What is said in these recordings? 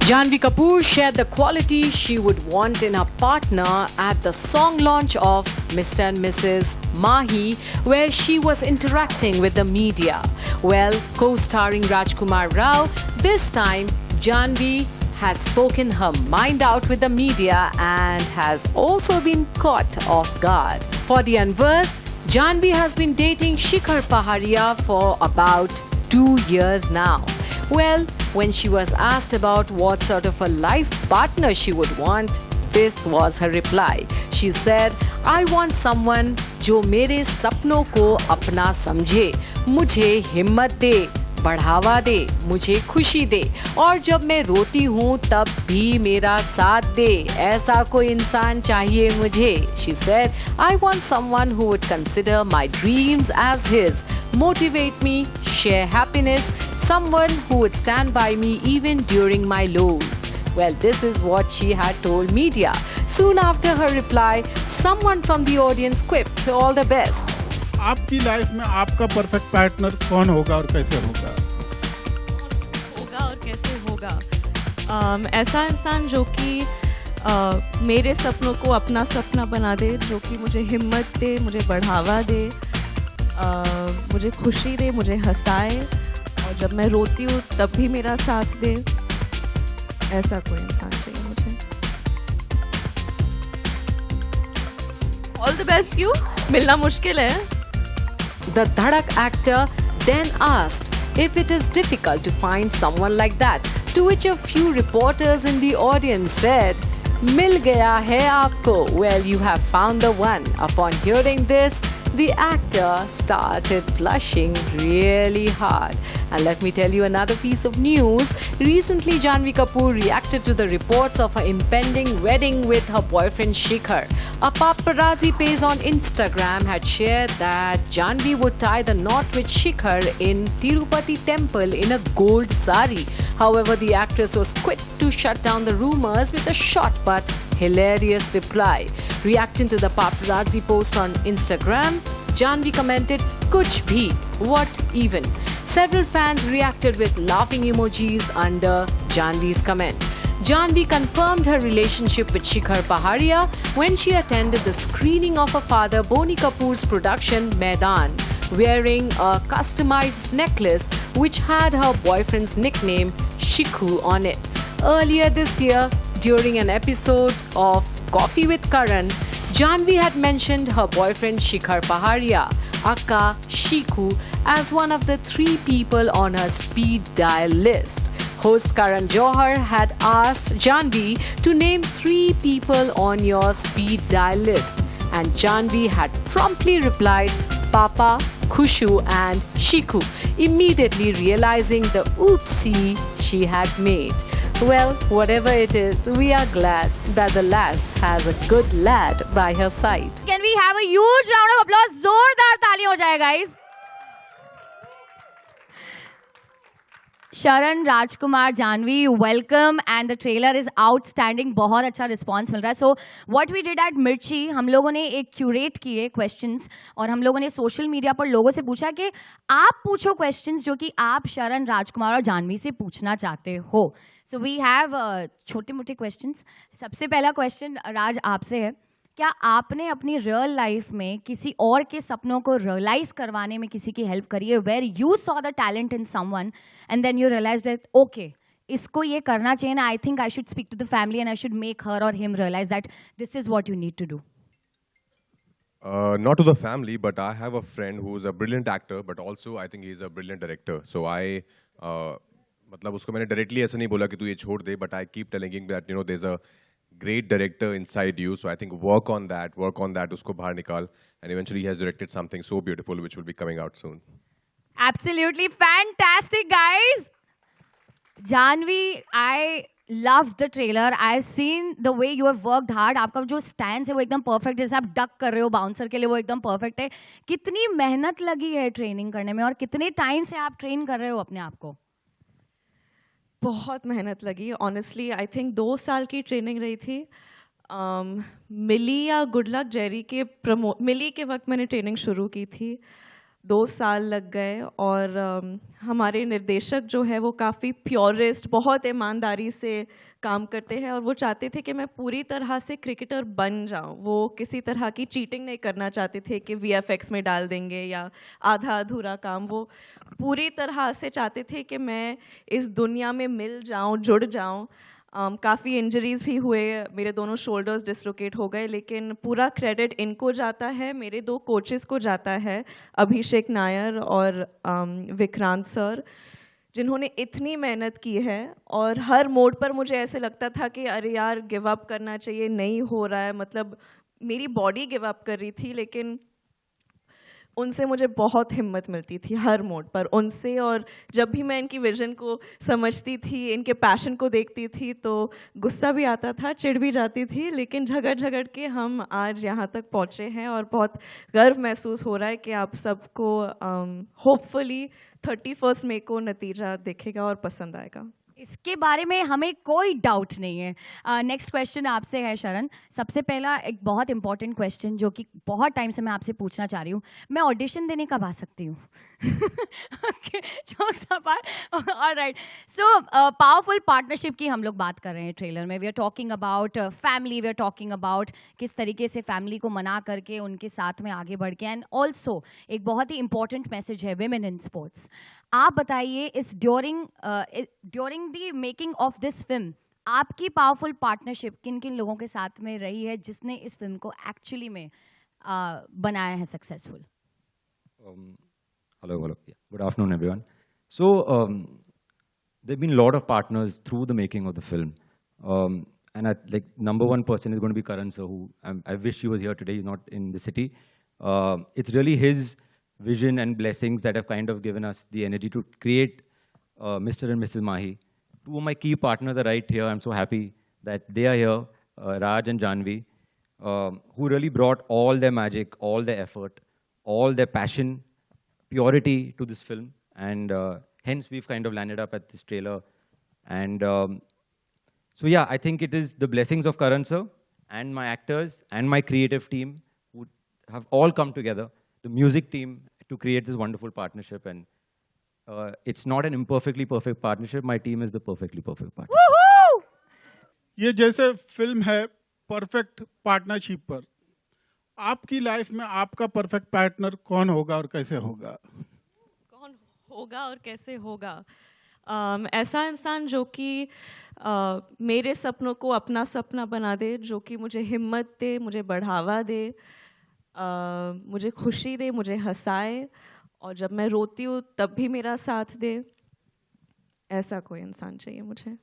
Janhvi Kapoor shared the qualities she would want in a partner at the song launch of Mr. and Mrs. Mahi, where she was interacting with the media. Well, co-starring Rajkumar Rao, this time Janhvi has spoken her mind out with the media and has also been caught off guard. For the unversed, Janhvi has been dating Shikhar Paharia for about 2 years now. Well, when she was asked about what sort of a life partner she would want, this was her reply. She said, I want someone जो मेरे सपनों को अपना समझे, मुझे हिम्मत दे, बढ़ावा दे, मुझे खुशी दे और जब मैं रोती हूँ तब भी मेरा साथ दे, ऐसा कोई इंसान चाहिए मुझे. She said, I want someone who would consider my dreams as his, motivate me, share happiness, someone who would stand by me even during my lows. Well, this is what she had told media. Soon after her reply, someone from the audience quipped, all the best. आपकी life में आपका perfect partner कौन होगा और कैसे होगा? होगा और कैसे होगा? ऐसा इंसान जो कि मेरे सपनों को अपना सपना बना दे, जो कि मुझे हिम्मत दे, मुझे बढ़ावा दे, मुझे खुशी दे, मुझे हंसाए और जब मैं रोती हूँ तब भी मेरा साथ दे. ऐसा कोई इंसान चाहिए मुझे. All the best you. मिलना मुश्किल है. The Dhadak actor then asked if it is difficult to find someone like that, to which a few reporters in the audience said, Mil gaya hai aapko. Well, you have found the one. Upon hearing this, the actor started blushing really hard. And let me tell you another piece of news. Recently, Janhvi Kapoor reacted to the reports of her impending wedding with her boyfriend Shikhar. A paparazzi page on Instagram had shared that Janhvi would tie the knot with Shikhar in Tirupati temple in a gold sari. However, the actress was quick to shut down the rumors with a short but hilarious reply. Reacting to the paparazzi post on Instagram, Janhvi commented, Kuch bhi, what even? Several fans reacted with laughing emojis under Janhvi's comment. Janhvi confirmed her relationship with Shikhar Paharia when she attended the screening of her father Boney Kapoor's production Maidan, wearing a customized necklace which had her boyfriend's nickname Shikhu on it. Earlier this year, during an episode of Coffee with Karan, Janhvi had mentioned her boyfriend Shikhar Paharia, aka Shikhu, as one of the 3 people on her speed dial list. Host Karan Johar had asked Janhvi to name 3 people on your speed dial list, and Janhvi had promptly replied Papa, Khushu and Shikhu, immediately realizing the oopsie she had made. Well, whatever it is, we are glad that the lass has a good lad by her side. Can we have a huge round of applause? जोरदार तालियां हो जाए guys. Sharan, Rajkumar, Janhvi, welcome and the trailer is outstanding. बहुत अच्छा response मिल रहा है. So what we did at Mirchi, हम लोगों ने एक curate किए questions और हम लोगों ने social media पर लोगों से पूछा कि आप पूछो questions जो कि आप शरण, राजकुमार और जानवी से पूछना चाहते हो. So we have छोटे मोटे questions. सबसे पहला question राज आपसे है. क्या आपने अपनी रियल लाइफ में किसी और के सपनों को रियलाइज करवाने में किसी की हेल्प करी है, where you saw the talent in someone and then you realize that okay इसको ये करना चाहिए ना, I think I should speak to the family and I should make her और him realize that this is what you need to do? Not to the family, but I have a friend who is a brilliant actor, but also I think he is a brilliant director. So I, मतलब उसको मैंने directly ऐसा नहीं बोला कि तू ये छोड़ दे, but I keep telling him that there's a great director inside you, so I think work on that, usko bahar nikal, and eventually he has directed something so beautiful which will be coming out soon. Absolutely fantastic, guys. Janhvi, I loved the trailer. I've seen the way you have worked hard. आपका जो stance है वो एकदम perfect, जैसे आप duck कर रहे हो bouncer के लिए वो एकदम perfect है. कितनी मेहनत लगी है ट्रेनिंग करने में और कितने टाइम से आप ट्रेन कर रहे हो अपने आप को? बहुत मेहनत लगी ऑनेस्टली. आई थिंक 2 साल की ट्रेनिंग रही थी. मिली या गुड लक जेरी के मिली के वक्त मैंने ट्रेनिंग शुरू की थी. 2 साल लग गए और हमारे निर्देशक जो है वो काफ़ी प्योरिस्ट, बहुत ईमानदारी से काम करते हैं और वो चाहते थे कि मैं पूरी तरह से क्रिकेटर बन जाऊं। वो किसी तरह की चीटिंग नहीं करना चाहते थे कि VFX में डाल देंगे या आधा अधूरा काम। वो पूरी तरह से चाहते थे कि मैं इस दुनिया में मिल जाऊं, जुड़ जाऊं। काफ़ी इंजरीज भी हुए, मेरे दोनों शोल्डर्स डिसलोकेट हो गए, लेकिन पूरा क्रेडिट इनको जाता है, मेरे 2 कोचेस को जाता है, अभिषेक नायर और विक्रांत सर, जिन्होंने इतनी मेहनत की है। और हर मोड पर मुझे ऐसे लगता था कि अरे यार गिव अप करना चाहिए, नहीं हो रहा है, मतलब मेरी बॉडी गिव अप कर रही थी, लेकिन उनसे मुझे बहुत हिम्मत मिलती थी हर मोड पर उनसे। और जब भी मैं इनकी विजन को समझती थी, इनके पैशन को देखती थी, तो गुस्सा भी आता था, चिढ़ भी जाती थी, लेकिन झगड़ के हम आज यहाँ तक पहुँचे हैं और बहुत गर्व महसूस हो रहा है कि आप सबको होपफुली 31 मई को नतीजा दिखेगा और पसंद आएगा। इसके बारे में हमें कोई डाउट नहीं है। नेक्स्ट क्वेश्चन आपसे है शरण। सबसे पहला एक बहुत इंपॉर्टेंट क्वेश्चन जो कि बहुत टाइम से मैं आपसे पूछना चाह रही हूँ, मैं ऑडिशन देने कब आ सकती हूँ? ऑलराइट, सो पावरफुल पार्टनरशिप की हम लोग बात कर रहे हैं ट्रेलर में। We are talking about family, we are talking about किस तरीके से फैमिली को मना करके उनके साथ में आगे बढ़ के, एंड ऑल्सो एक बहुत ही इंपॉर्टेंट मैसेज है विमेन इन स्पोर्ट्स। आप बताइए, इस during the making of this film आपकी पावरफुल पार्टनरशिप किन किन लोगों के साथ में रही है जिसने इस फिल्म को एक्चुअली में बनाया है successful? Hello. Yeah. Good afternoon, everyone. So, there have been a lot of partners through the making of the film. And number one person is going to be Karan sir, who I wish he was here today. He's not in the city. It's really his vision and blessings that have kind of given us the energy to create Mr. and Mrs. Mahi. 2 of my key partners are right here. I'm so happy that they are here, Raj and Janvi, who really brought all their magic, all their effort, all their passion, purity to this film, and hence we've kind of landed up at this trailer. And so yeah, I think it is the blessings of Karan sir and my actors and my creative team who have all come together, the music team, to create this wonderful partnership. And it's not an imperfectly perfect partnership. My team is the perfectly perfect partnership. Woohoo! ये जैसे film है perfect partnership पर, आपकी life में आपका perfect partner कौन होगा और कैसे होगा? कौन होगा और कैसे होगा? ऐसा इंसान जो कि मेरे सपनों को अपना सपना बना दे, जो कि मुझे हिम्मत दे, मुझे बढ़ावा दे, मुझे खुशी दे, मुझे हंसाए, और जब मैं रोती हूँ तब भी मेरा साथ दे। ऐसा कोई इंसान चाहिए मुझे।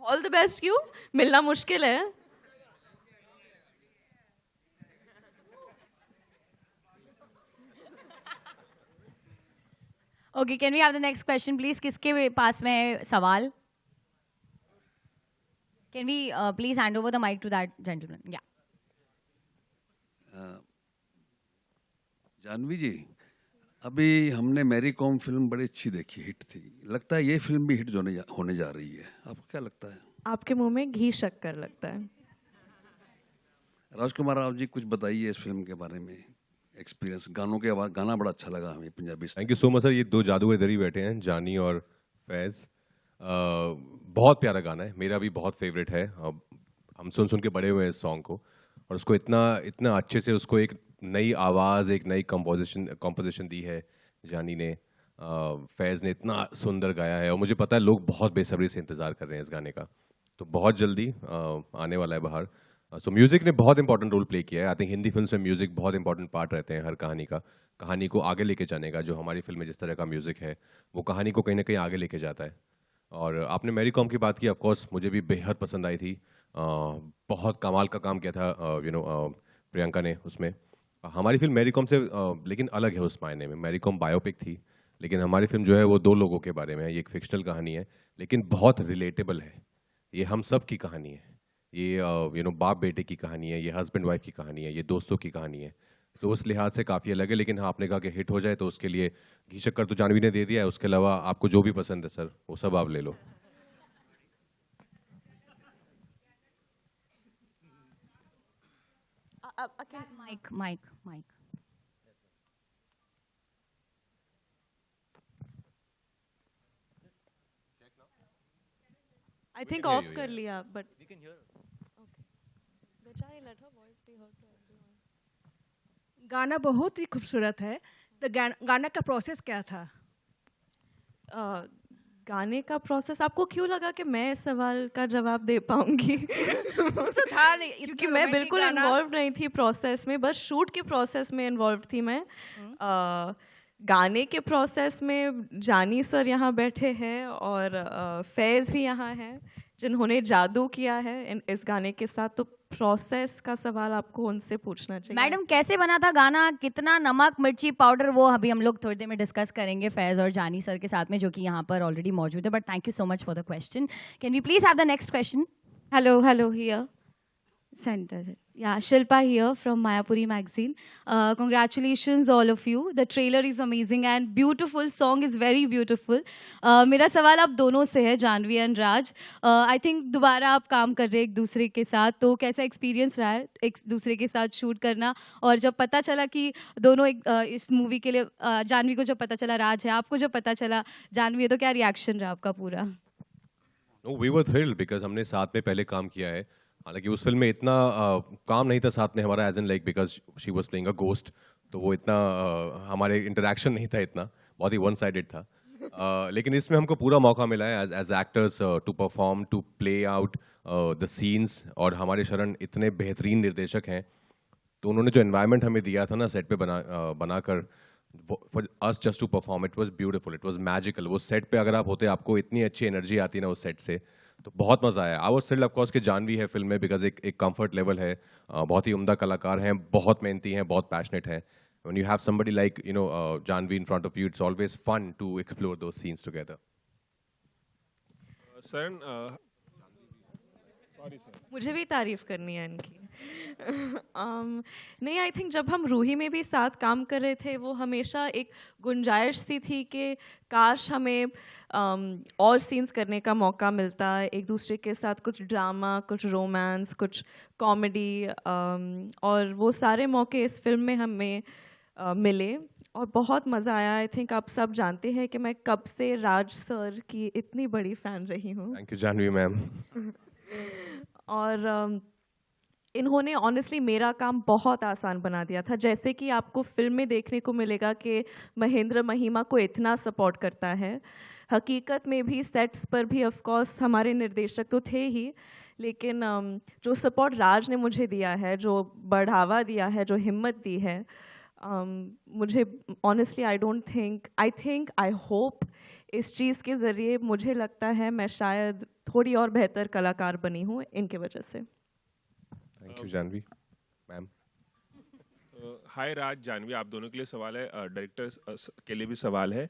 All the best. क्यों मिलना मुश्किल है? Okay, can we have the next question, please? किसके पास में है सवाल? Can we please hand over the mic to that gentleman? Yeah. Janvi जी, अभी हमने मैरी कॉम फिल्म बड़ी अच्छी देखी, हिट थी। लगता है ये फिल्म भी हिट होने जा रही है। आपको क्या लगता है? आपके मुंह में घी शक्कर लगता है। राजकुमार राव जी, कुछ बताइए इस फिल्म के बारे में, एक्सपीरियंस। गाना बड़ा अच्छा लगा हमें, Punjabi. Thank you so much sir. ये 2 जादूगर इधर ही बैठे हैं, जानी और फैज़। बहुत प्यारा गाना है, मेरा भी बहुत फेवरेट है। हम सुन के बड़े हुए हैं इस सॉन्ग को, और उसको इतना अच्छे से उसको एक नई आवाज़, एक नई कंपोजिशन दी है जानी ने। फैज़ ने इतना सुंदर गाया है, और मुझे पता है लोग बहुत बेसब्री से इंतज़ार कर रहे हैं इस गाने का, तो बहुत जल्दी आने वाला है बाहर। सो म्यूज़िक ने बहुत इंपॉर्टेंट रोल प्ले किया है। आई थिंक हिंदी फिल्म में म्यूज़िक बहुत इंपॉर्टेंट पार्ट रहते हैं हर कहानी को आगे लेके जाने का। जो हमारी फिल्म में जिस तरह का म्यूज़िक है वो कहानी को कहीं ना कहीं आगे लेके जाता है। और आपने मैरी कॉम की बात की, ऑफकोर्स मुझे भी बेहद पसंद आई थी। बहुत कमाल का काम किया था प्रियंका ने उसमें। हमारी फिल्म मैरी कॉम से लेकिन अलग है उस मायने में। मैरी कॉम बायोपिक थी, लेकिन हमारी फिल्म जो है वो 2 लोगों के बारे में है। ये एक फिक्शनल कहानी है, लेकिन बहुत रिलेटेबल है। ये हम सब की कहानी है, ये बाप बेटे की कहानी है, ये हस्बैंड वाइफ की कहानी है, ये दोस्तों की कहानी है। तो उस लिहाज से काफ़ी अलग है। लेकिन हाँ, आपने कहा कि हिट हो जाए तो उसके लिए घी शक्कर तो जानवी ने दे दिया है। उसके अलावा आपको जो भी पसंद है सर, वो सब आप ले लो। Mic. I think hear of you, कर yeah. लिया बट बेचारी let her voice be heard to everyone. गाना बहुत ही खूबसूरत है। तो गाना का प्रोसेस क्या था? गाने का प्रोसेस आपको क्यों लगा कि मैं इस सवाल का जवाब दे पाऊंगी? कुछ तो था नहीं, क्योंकि मैं बिल्कुल इन्वॉल्व नहीं थी प्रोसेस में, बस शूट के प्रोसेस में इन्वॉल्व थी मैं। गाने के प्रोसेस में जानी सर यहाँ बैठे हैं और फैज़ भी यहाँ हैं जिन्होंने जादू किया है इस गाने के साथ। तो प्रोसेस का सवाल आपको उनसे पूछना चाहिए। मैडम कैसे बना था गाना, कितना नमक मिर्ची पाउडर, वो अभी हम लोग थोड़ी देर में डिस्कस करेंगे फैज और जानी सर के साथ में, जो कि यहाँ पर ऑलरेडी मौजूद है। But thank you so much for the question. Can we please have the next question? Hello, here. Center. Yeah, Shilpa here from Mayapuri magazine. Congratulations all of you. The trailer is amazing and beautiful. Song is very beautiful. मेरा सवाल आप दोनों से है, Janhvi and Raj. I think दोबारा आप काम कर रहे हैं एक दूसरे के साथ, तो कैसा एक्सपीरियंस रहा है एक दूसरे के साथ शूट करना? और जब पता चला कि दोनों इस मूवी के लिए, जानवी को जब पता चला राज है, आपको जब पता चला जानवी है, तो क्या रिएक्शन रहा आपका पूरा? No, we were thrilled because हमने साथ में पहले काम किया है। हालांकि उस फिल्म में इतना काम नहीं था साथ में हमारा, as in like because she was playing a ghost, तो वो इतना हमारे इंटरेक्शन नहीं था इतना, बहुत ही वन साइडेड था। लेकिन इसमें हमको पूरा मौका मिला है as actors to perform, to play out the scenes. और हमारे शरण इतने बेहतरीन निर्देशक हैं, तो उन्होंने जो एनवायरनमेंट हमें दिया था ना सेट पे बनाकर, for us just to perform, it was beautiful, it was magical. वो सेट पे अगर आप होते, आपको इतनी अच्छी एनर्जी आती ना उस सेट से, तो बहुत मजा आया। I was thrilled of course कि जानवी है फिल्म में, बिकॉज एक कंफर्ट लेवल है, बहुत ही उम्दा कलाकार हैं, बहुत मेहनती हैं, बहुत पैशनेट हैं। When you have somebody like Janvi in front of you, it's always fun to explore those scenes together. Sir, sorry sir. मुझे भी तारीफ करनी है इनकी। नहीं, आई थिंक जब हम रूही में भी साथ काम कर रहे थे, वो हमेशा एक गुंजाइश सी थी कि काश हमें और सीन्स करने का मौका मिलता, एक दूसरे के साथ कुछ ड्रामा, कुछ रोमांस, कुछ कॉमेडी, और वो सारे मौके इस फिल्म में हमें मिले और बहुत मज़ा आया। आई थिंक आप सब जानते हैं कि मैं कब से राज सर की इतनी बड़ी फ़ैन रही हूँ। Thank you, Janvi ma'am. और इन्होंने ऑनेस्टली मेरा काम बहुत आसान बना दिया था। जैसे कि आपको फिल्म में देखने को मिलेगा कि महेंद्र महिमा को इतना सपोर्ट करता है, हकीकत में भी सेट्स पर भी ऑफ कोर्स हमारे निर्देशक तो थे ही, लेकिन जो सपोर्ट राज ने मुझे दिया है, जो बढ़ावा दिया है, जो हिम्मत दी है, मुझे ऑनेस्टली आई होप इस चीज़ के ज़रिए मुझे लगता है मैं शायद थोड़ी और बेहतर कलाकार बनी हूँ इनके वजह से। Thank you, Janvi ma'am. हाय राज, जानवी, आप दोनों के लिए सवाल है, डायरेक्टर्स के लिए भी सवाल है।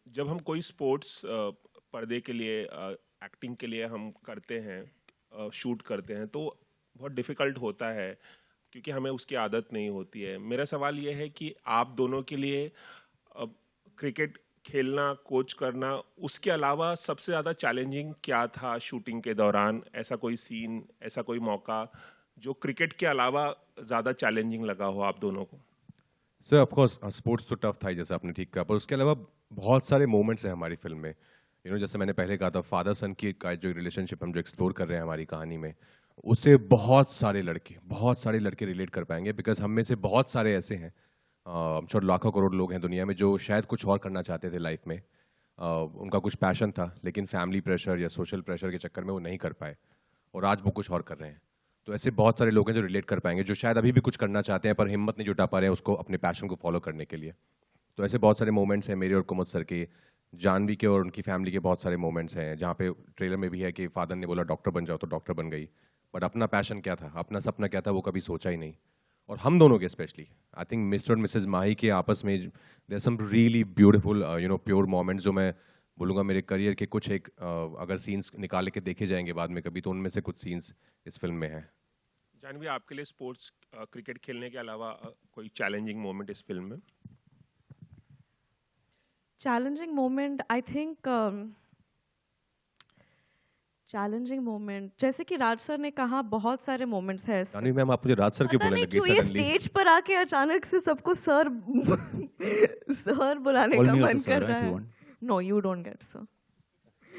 जब हम कोई स्पोर्ट्स पर्दे के लिए, एक्टिंग के लिए हम करते हैं, शूट करते हैं, तो बहुत डिफ़िकल्ट होता है क्योंकि हमें उसकी आदत नहीं होती है। मेरा सवाल ये है कि आप दोनों के लिए क्रिकेट खेलना, कोच करना, उसके अलावा सबसे ज़्यादा चैलेंजिंग क्या था शूटिंग के दौरान? ऐसा कोई सीन, ऐसा कोई मौका जो क्रिकेट के अलावा ज़्यादा चैलेंजिंग लगा हो आप दोनों को? सर ऑफ कोर्स स्पोर्ट्स तो टफ था ही, जैसे आपने ठीक कहा, पर उसके अलावा बहुत सारे मोमेंट्स हैं हमारी फिल्म में। जैसे मैंने पहले कहा था, फादर सन की जो रिलेशनशिप हम जो एक्सप्लोर कर रहे हैं हमारी कहानी में, उससे बहुत सारे लड़के रिलेट कर पाएंगे, बिकॉज हम में से बहुत सारे ऐसे हैं, श्योर लाखों करोड़ लोग हैं दुनिया में, जो शायद कुछ और करना चाहते थे लाइफ में, उनका कुछ पैशन था, लेकिन फैमिली प्रेशर या सोशल प्रेशर के चक्कर में वो नहीं कर पाए, और आज वो कुछ और कर रहे हैं। तो ऐसे बहुत सारे लोग हैं जो रिलेट कर पाएंगे, जो शायद अभी भी कुछ करना चाहते हैं पर हिम्मत नहीं जुटा पा रहे हैं उसको अपने पैशन को फॉलो करने के लिए। तो ऐसे बहुत सारे मोमेंट्स हैं मेरे और कुमुद सर के, जानवी के और उनकी फैमिली के बहुत सारे मोमेंट्स हैं, जहाँ पे ट्रेलर में भी है कि फादर ने बोला डॉक्टर बन जाओ तो डॉक्टर बन गई, बट अपना पैशन क्या था, अपना सपना क्या था, वो कभी सोचा ही नहीं। और हम दोनों के स्पेशली आई थिंक मिस्टर और मिसेज माही के आपस में there some really beautiful pure moments, जो मैं बोलूँगा मेरे करियर के कुछ एक अगर सीन्स निकाल के देखे जाएंगे बाद में कभी, तो उनमें से कुछ सीन्स इस फिल्म में है। जानवी, आपके लिए स्पोर्ट्स, क्रिकेट खेलने के अलावा कोई चैलेंजिंग मोमेंट इस फिल्म में? Challenging moment, I think challenging moment, जैसे कि राज सर ने कहा, बहुत सारे मोमेंट्स हैं इसमें। जानवी मैम आप मुझे राज सर के पता बोलने नहीं लगी क्यों ये सडनली। स्टेज पर आके अचानक से सबको सर सर बुलाने Call का me मन also sir, कर रहा if you है। want. No you don't get sir,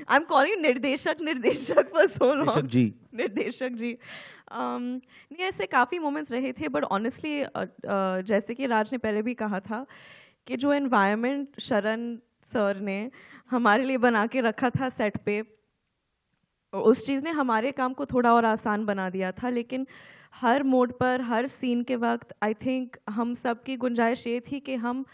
I am calling निर्देशक निर्देशक फॉर सो लॉन्ग। निर्देशक जी। निर्देशक जी। नहीं, ऐसे काफ़ी मोमेंट्स रहे थे, बट ऑनेस्टली जैसे कि राज ने पहले भी कहा था कि जो एनवायरनमेंट शरण सर ने हमारे लिए बना के रखा था सेट पे, उस चीज़ ने हमारे काम को थोड़ा और आसान बना दिया था। लेकिन हर मोड पर, हर सीन के वक्त आई थिंक हम सब की गुंजाइश ये थी कि हम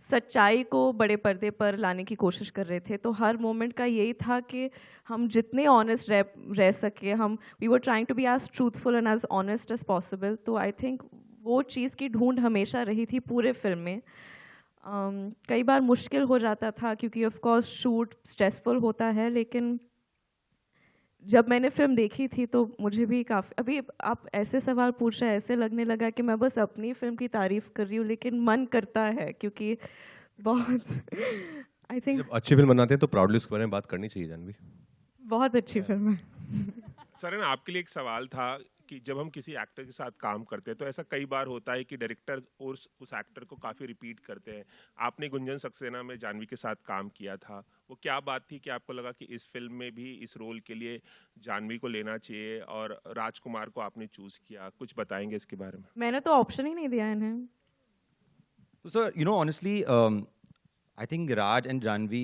सच्चाई को बड़े पर्दे पर लाने की कोशिश कर रहे थे। तो हर मोमेंट का यही था कि हम जितने ऑनेस्ट रह सके, हम we were trying to be as truthful and as honest as possible. तो आई थिंक वो चीज़ की ढूंढ हमेशा रही थी पूरे फिल्म में। कई बार मुश्किल हो जाता था क्योंकि ऑफ कोर्स शूट स्ट्रेसफुल होता है, लेकिन जब मैंने फिल्म देखी थी तो मुझे भी काफ़ी, अभी आप ऐसे सवाल पूछ रहे हैं, ऐसे लगने लगा कि मैं बस अपनी फिल्म की तारीफ कर रही हूँ, लेकिन मन करता है क्योंकि बहुत आई थिंक जब अच्छी फिल्म बनाते हैं तो प्राउडली उसके बारे में बात करनी चाहिए जानवी। बहुत अच्छी फिल्म है। सर आपके लिए एक सवाल था कि जब हम किसी एक्टर के साथ काम करते हैं तो ऐसा कई बार होता है कि डायरेक्टर और उस एक्टर को काफ़ी रिपीट करते हैं। आपने गुंजन सक्सेना में जानवी के साथ काम किया था, वो क्या बात थी कि आपको लगा कि इस फिल्म में भी इस रोल के लिए जानवी को लेना चाहिए और राजकुमार को आपने चूज़ किया? कुछ बताएंगे इसके बारे में? मैंने तो ऑप्शन ही नहीं दिया इन्हें। So, sir, you know, honestly, I think Raj and Janvi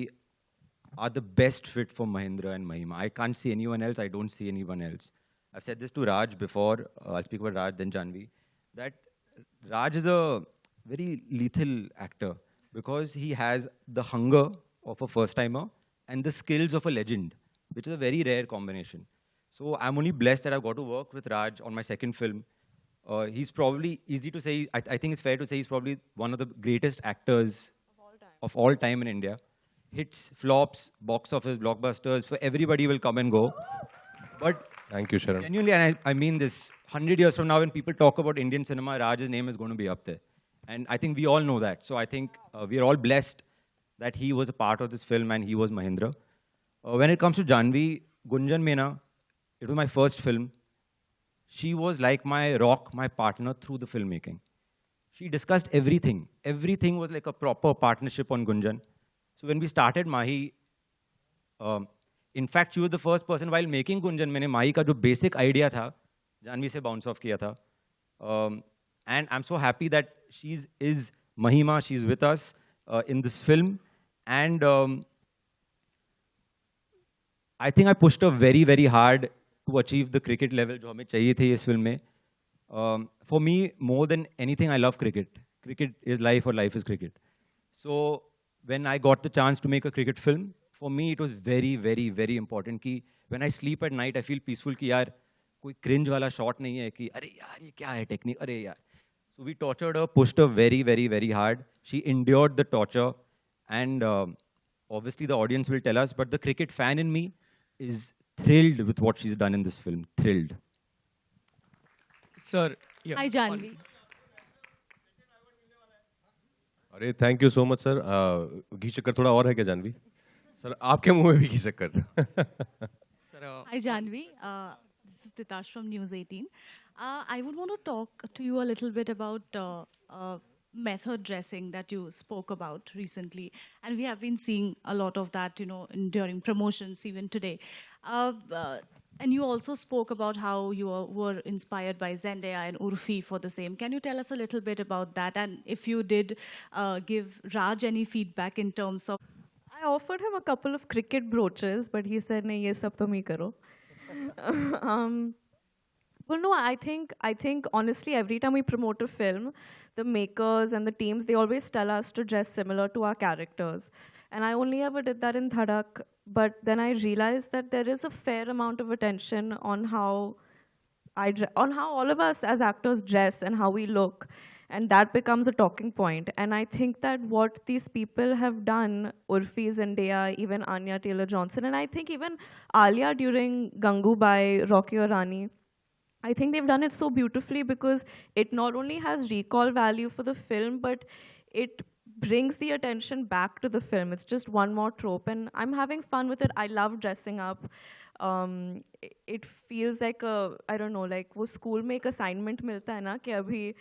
are the best fit for Mahindra and Mahima. I can't see anyone else. I don't see anyone else. I've said this to Raj before. I'll speak about Raj, then Janvi. That Raj is a very lethal actor because he has the hunger of a first-timer and the skills of a legend, which is a very rare combination. So I'm only blessed that I've got to work with Raj on my second film. He's probably, easy to say, I think it's fair to say he's probably one of the greatest actors of all time in India. Hits, flops, box office, blockbusters, for everybody will come and go. But Thank you, Sharon. genuinely, and I mean this, 100 years from now, when people talk about Indian cinema, Raj's name is going to be up there. And I think we all know that. So I think we are all blessed that he was a part of this film and he was Mahindra. When it comes to Janvi, Gunjan Mena, it was my first film. She was like my rock, my partner through the filmmaking. She discussed everything. Everything was like a proper partnership on Gunjan. So when we started Mahi, in fact, she was the first person while making Gunjan, मैंने माही का जो basic idea था, जानवी से bounce off किया था. And I'm so happy that is Mahima, she's with us in this film. And I think I pushed her very, very hard to achieve the cricket level जो हमें चाहिए थे इस film में. For me, more than anything, I love cricket. Cricket is life or life is cricket. So when I got the chance to make a cricket film, for me it was very, very, very important कि when I sleep at night, I feel peaceful कि यार कोई cringe वाला shot नहीं है कि अरे यार ये क्या है technique, अरे यार. So we tortured her, pushed her very, very, very hard. She endured the torture, and obviously the audience will tell us, but the cricket fan in me is thrilled with what she's done in this film. Thrilled. Sir, yeah. Hi, Janvi. अरे thank you so much sir. घी शक्कर थोड़ा और है क्या Janvi? Sir आपके मुंह में भी घी शक्कर। Hi, Janvi. This is Titash from News 18. I would want to talk to you a little bit about method dressing that you spoke about recently. And we have been seeing a lot of that, you know, during promotions even today. And you also spoke about how you were inspired by Zendaya and Urfi for the same. Can you tell us a little bit about that? And if you did give Raj any feedback in terms of... I offered him a couple of cricket brooches, but he said, "Nahi, ye sab tum hi karo." Well, no, I think honestly, every time we promote a film, the makers and the teams, they always tell us to dress similar to our characters. And I only ever did that in Dhadak, but then I realized that there is a fair amount of attention on how all of us as actors dress and how we look. And that becomes a talking point. And I think that what these people have done, Urfi, Zendaya, even Anya Taylor-Johnson, and I think even Alia during Gangubai, Rocky or Rani, I think they've done it so beautifully because it not only has recall value for the film, but it brings the attention back to the film. It's just one more trope, and I'm having fun with it. I love dressing up. it feels like I don't know, like वो school में एक assignment मिलता है ना कि अभी,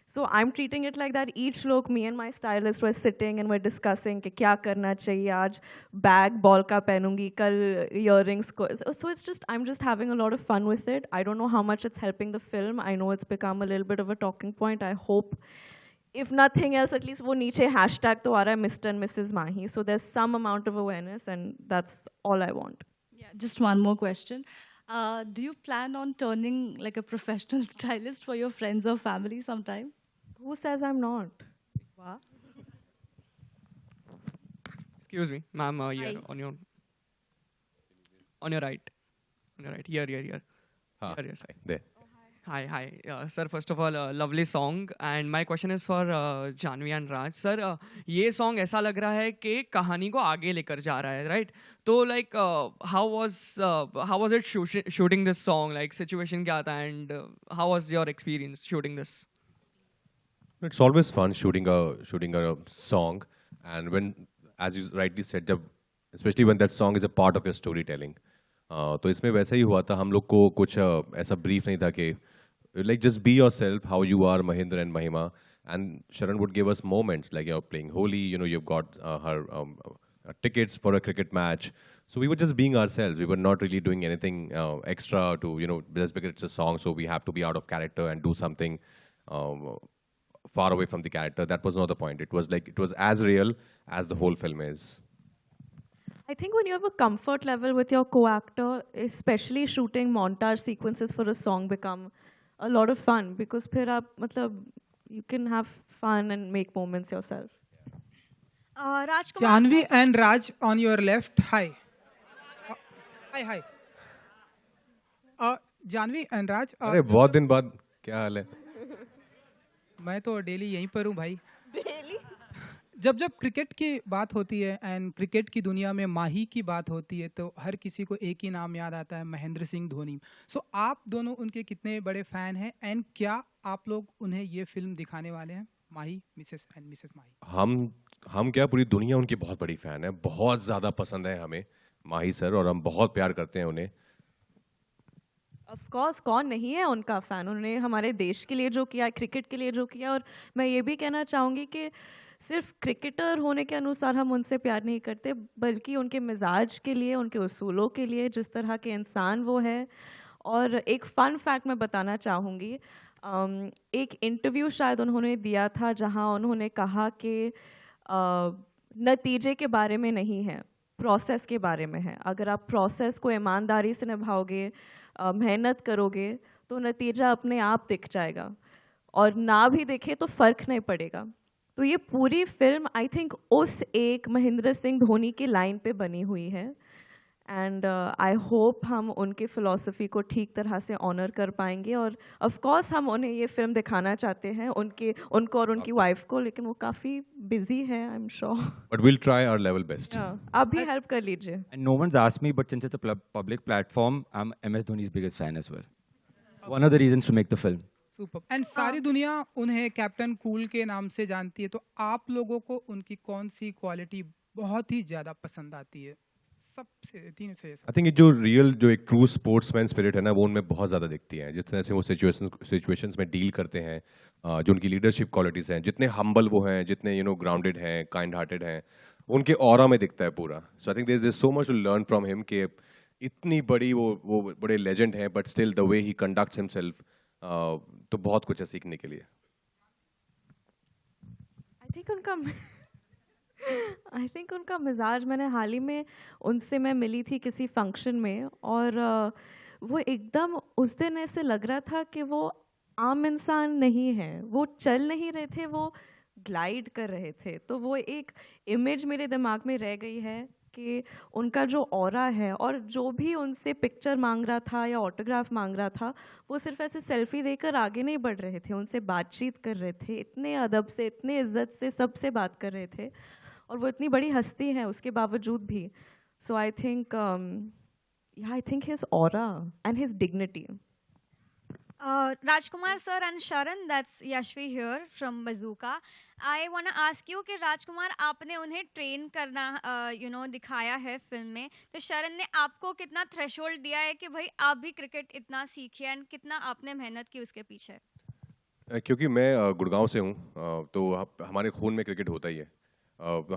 so I'm treating it like that. Each लोग, me and my stylist were sitting and we're discussing कि क्या करना चाहिए, आज bag ball का पहनूंगी, कल earrings को, so it's just, I'm just having a lot of fun with it. I don't know how much it's helping the film. I know it's become a little bit of a talking point. I hope, if nothing else, at least वो नीचे hashtag तो आ रहा है Mr. and Mrs. Mahi, so there's some amount of awareness and that's all I want. Yeah, just one more question. Do you plan on turning like a professional stylist for your friends or family sometime? Who says I'm not? Wow. Excuse me, ma'am, here Hi. on your right. On your right. Here. Here, yes. There. Hi. Sir, first of all, lovely song. And my question is for Janvi and Raj. Sir, ये song ऐसा लग रहा है कि कहानी को आगे लेकर जा रहा है, right? तो like, how was it shooting this song? Like, situation क्या था? And how was your experience shooting this? It's always fun shooting a song, and when, as you rightly said, especially when that song is a part of your storytelling. तो इसमें वैसा ही हुआ था, हम लोग को कुछ ऐसा brief नहीं था कि like just be yourself, how you are, Mahendra and Mahima, and Sharan would give us moments like you're playing Holi, you've got her tickets for a cricket match. So we were just being ourselves. We were not really doing anything extra to, just because it's a song, so we have to be out of character and do something far away from the character. That was not the point. It was as real as the whole film is. I think when you have a comfort level with your co-actor, especially shooting montage sequences for a song become a lot of fun, because फिर आप मतलब you can have fun and make moments yourself. Janvi and Raj on your left. Hi. Hi. Janvi and Raj. अरे बहुत दिन बाद क्या हाल है? मैं तो डेली यहीं पर हूँ भाई. जब क्रिकेट की बात होती है एंड क्रिकेट की दुनिया में माही की बात होती है तो हर किसी को एक ही नाम याद आता है, महेंद्र सिंह धोनी. सो आप दोनों उनके कितने बड़े फैन हैं एंड क्या आप लोग उन्हें ये फिल्म दिखाने वाले हैं, माही, मिसेस माही? हम क्या, पूरी दुनिया उनकी बहुत बड़ी फैन है, बहुत ज़्यादा पसंद है हमें माही सर, और हम बहुत प्यार करते हैं उन्हें. Of course, कौन नहीं है उनका फैन? उन्होंने हमारे देश के लिए जो किया, क्रिकेट के लिए जो किया, और मैं ये भी कहना चाहूँगी कि सिर्फ क्रिकेटर होने के अनुसार हम उनसे प्यार नहीं करते, बल्कि उनके मिजाज के लिए, उनके उसूलों के लिए, जिस तरह के इंसान वो है. और एक फ़न फैक्ट मैं बताना चाहूँगी. एक इंटरव्यू शायद उन्होंने दिया था जहाँ उन्होंने कहा कि नतीजे के बारे में नहीं है, प्रोसेस के बारे में है. अगर आप प्रोसेस को ईमानदारी से निभाओगे, मेहनत करोगे, तो नतीजा अपने आप दिख जाएगा, और ना भी दिखे तो फ़र्क नहीं पड़ेगा. तो ये पूरी फिल्म आई थिंक उस एक महेंद्र सिंह धोनी की लाइन पे बनी हुई है, एंड आई होप हम उनके फ़िलॉसफी को ठीक तरह से ऑनर कर पाएंगे. और ऑफ कोर्स हम उन्हें ये फिल्म दिखाना चाहते हैं, उनको और उनकी वाइफ को, लेकिन वो काफ़ी बिजी है, आई am sure. But we'll try our level best. आप भी हेल्प कर लीजिए. And no one's asked me, but since it's a public platform, I'm MS Dhoni's biggest fan as well. One of the reasons to make the film. Super. And सारी दुनिया उन्हें captain cool के नाम से जानती है, तो आप लोगों को उनकी कौन सी क्वालिटी बहुत ही ज़्यादा पसंद आती है? सबसे तीनों से. आई थिंक जो एक ट्रू स्पोर्ट्समैन स्पिरिट है ना, वो उनमें बहुत ज़्यादा दिखती है. जिस तरह से वो सिचुएशंस में डील करते हैं, जो उनकी लीडरशिप क्वालिटीज़ हैं, जितने हम्बल वो हैं, जितने ग्राउंडेड हैं, काइंड हार्टेड हैं, उनके ऑरा में दिखता है पूरा. So I think there is so much to learn from him कि इतनी बड़ी वो बड़े लेजेंड हैं, but still the way he conducts himself, तो बहुत कुछ है सीखने के लिए. आई थिंक उनका मिजाज, मैंने हाल ही में उनसे मैं मिली थी किसी फंक्शन में, और वो एकदम उस दिन ऐसे लग रहा था कि वो आम इंसान नहीं है. वो चल नहीं रहे थे, वो ग्लाइड कर रहे थे. तो वो एक इमेज मेरे दिमाग में रह गई है कि उनका जो ऑरा है, और जो भी उनसे पिक्चर मांग रहा था या ऑटोग्राफ मांग रहा था, वो सिर्फ ऐसे सेल्फी लेकर आगे नहीं बढ़ रहे थे, उनसे बातचीत कर रहे थे, इतने अदब से, इतने इज्जत से सबसे बात कर रहे थे, और वो इतनी बड़ी हस्ती है उसके बावजूद भी. So I think his aura and his dignity. Rajkumar sir and Sharan, that's Yashvi here from Bazooka. I want to ask you कि राजकुमार आपने उन्हें ट्रेन करना दिखाया है फिल्म में, तो शरण ने आपको कितना थ्रेशोल्ड दिया है कि भाई आप भी क्रिकेट इतना सीखिए एंड कितना आपने मेहनत की उसके पीछे? क्योंकि मैं गुड़गांव से हूँ, तो हमारे खून में क्रिकेट होता ही है।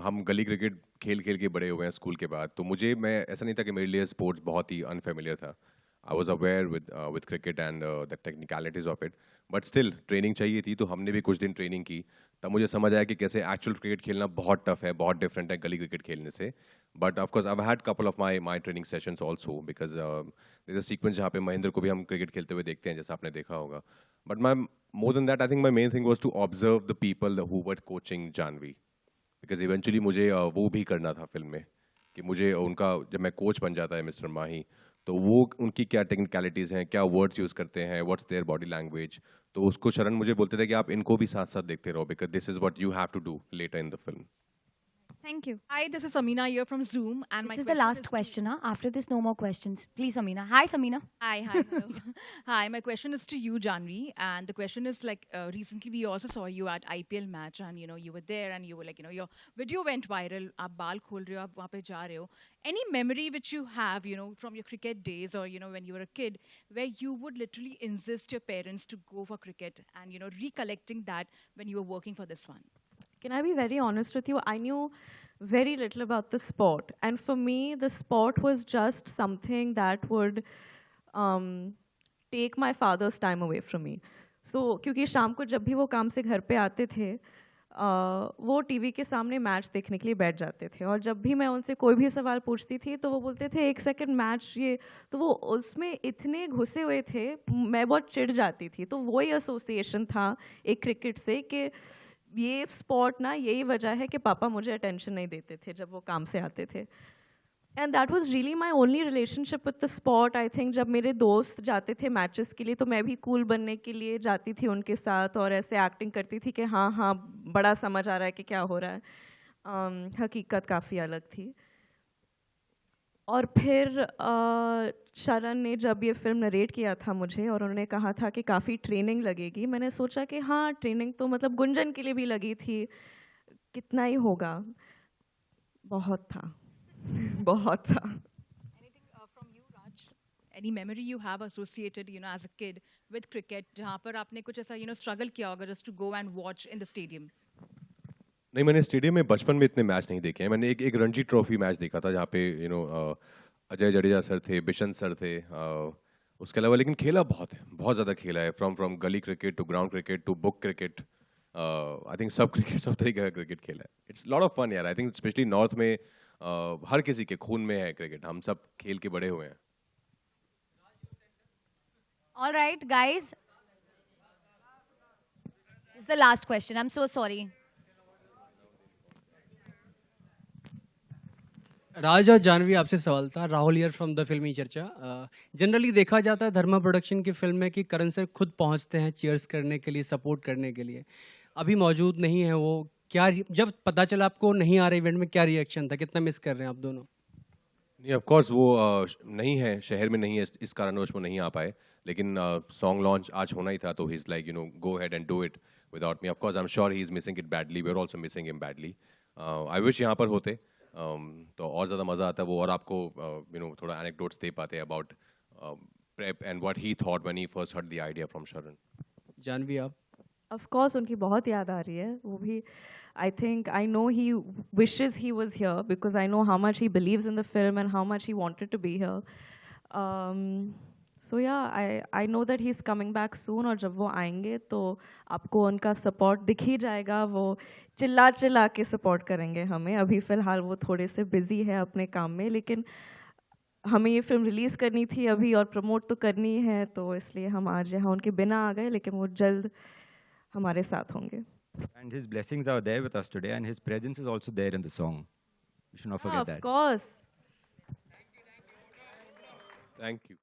हम गली क्रिकेट खेल खेल के बड़े हुए हैं स्कूल के बाद, तो मैं ऐसा नहीं था कि मेरे लिए स्पोर्ट्स बहुत ही अनफेमिलियर था। I was aware with cricket and the technicalities of it, but still training चाहिए थी, तो हमने भी कुछ दिन ट्रेनिंग की। तब मुझे समझ आया कि कैसे एक्चुअल क्रिकेट खेलना बहुत टफ है, बहुत डिफरेंट है गली क्रिकेट खेलने से। But of course I had couple of my training sessions also, because there is a sequence जहाँ पे महेंद्र को भी हम क्रिकेट खेलते हुए देखते हैं, जैसा आपने देखा होगा। But more than that, I think my main thing was to observe the people who were coaching Janhvi, because eventually मुझे वो भी करना था फिल्म में, कि मुझे उनका जब मैं कोच बन जाता है मिस्टर माही, तो वो उनकी क्या टेक्निकलिटीज़ हैं, क्या वर्ड्स यूज़ करते हैं, व्हाट्स देयर बॉडी लैंग्वेज, तो उसको शरण मुझे बोलते थे कि आप इनको भी साथ साथ देखते रहो, because this is what you have to do later in the film. Thank you. Hi, this is Samina here from Zoom, and This is the last question. After this, no more questions. Please, Samina. Hi, Samina. Hi, hello. Hi, my question is to you, Janvi, and the question is like recently we also saw you at IPL match, and you were there, and you were like your video went viral. आप बाल खोल रहे हो, आप वहाँ पे जा रहे हो. Any memory which you have, from your cricket days, or when you were a kid, where you would literally insist your parents to go for cricket, and recollecting that when you were working for this one? Can I be very honest with you? I knew very little about the sport. And for me, the sport was just something that would take my father's time away from me. So, क्योंकि शाम को जब भी वो काम से घर पे आते थे, वो टीवी के सामने मैच देखने के लिए बैठ जाते थे, और जब भी मैं उनसे कोई भी सवाल पूछती थी तो वो बोलते थे 1 सेकंड मैच ये, तो वो उसमें इतने घुसे हुए थे, मैं बहुत चिढ़ जाती थी। तो वही एसोसिएशन था एक क्रिकेट से कि ये स्पोर्ट ना, यही वजह है कि पापा मुझे अटेंशन नहीं देते थे जब वो काम से आते थे। And that was really my only relationship with the sport. I think जब मेरे दोस्त जाते थे मैचेस के लिए, तो मैं भी कूल बनने के लिए जाती थी उनके साथ, और ऐसे एक्टिंग करती थी कि हाँ हाँ बड़ा समझ आ रहा है कि क्या हो रहा है। हकीकत काफ़ी अलग थी। और फिर शरण ने जब ये फिल्म नरेट किया था मुझे, और उन्होंने कहा था कि काफ़ी ट्रेनिंग लगेगी, मैंने सोचा कि हाँ ट्रेनिंग तो मतलब गुंजन के लिए भी लगी थी, कितना ही होगा, बहुत था बहुत था। Anything from you, Raj? Any memory you have associated, as a kid with cricket, जहाँ पर आपने कुछ ऐसा, struggle किया होगा just to go and watch in the stadium? नहीं, मैंने स्टेडियम में बचपन में इतने मैच नहीं देखे हैं। मैंने एक रणजी ट्रॉफी मैच देखा था, जहाँ पे अजय जडेजा सर थे, बिशन सर थे, उसके अलावा लेकिन खेला बहुत है, बहुत ज़्यादा खेला है, फ्रॉम गली cricket to ground cricket to book cricket. I think सब तरीके का क्रिकेट खेला है। इट्स लॉट ऑफ फन यार। आई थिंक स्पेशली नॉर्थ में हर किसी के खून में है क्रिकेट, हम सब खेल के बड़े हुए हैं। All right, guys. This is the last question. I'm so sorry. राज और जानवी, आपसे सवाल था। राहुल हियर फ्रॉम द फिल्मी चर्चा। जनरली देखा जाता है धर्मा प्रोडक्शन की फिल्म में कि करण सर खुद पहुंचते हैं चीयर्स करने के लिए, सपोर्ट करने के लिए। अभी मौजूद नहीं है वो, क्या जब पता चला आपको नहीं आ रहे इवेंट में, क्या रिएक्शन था, कितना मिस कर रहे हैं आप दोनों? नहीं, ऑफ कोर्स वो नहीं है, शहर में नहीं है, इस कारणवश वो नहीं आ पाए, लेकिन सॉन्ग लॉन्च आज होना ही था, तो he is like go ahead and do it without me. Of course I am sure he is missing it badly, we are also missing him badly. I wish यहाँ पर होते तो और ज़्यादा मज़ा आता वो, और आपको थोड़ा एनेक्डोट्स दे पाते about prep and what he thought when he first heard the idea from शरण। जानवी आप? ऑफ कोर्स उनकी बहुत याद आ रही है, वो भी। I think I know he wishes he was here, because I know how much he believes in the film and how much he wanted to be here. So yeah I know that he is coming back soon, और जब वो आएंगे तो आपको उनका support दिख ही जाएगा। वो चिल्ला चिल्ला के सपोर्ट करेंगे हमें। अभी फ़िलहाल वो थोड़े से बिजी है अपने काम में, लेकिन हमें ये फिल्म रिलीज़ करनी थी अभी, और प्रमोट तो करनी है, तो इसलिए हम आज यहाँ उनके बिना आ गए, लेकिन वो जल्द हमारे साथ होंगे। And his blessings are there with us today, and his presence is also there in the song. We should not forget that. Of course. Thank you.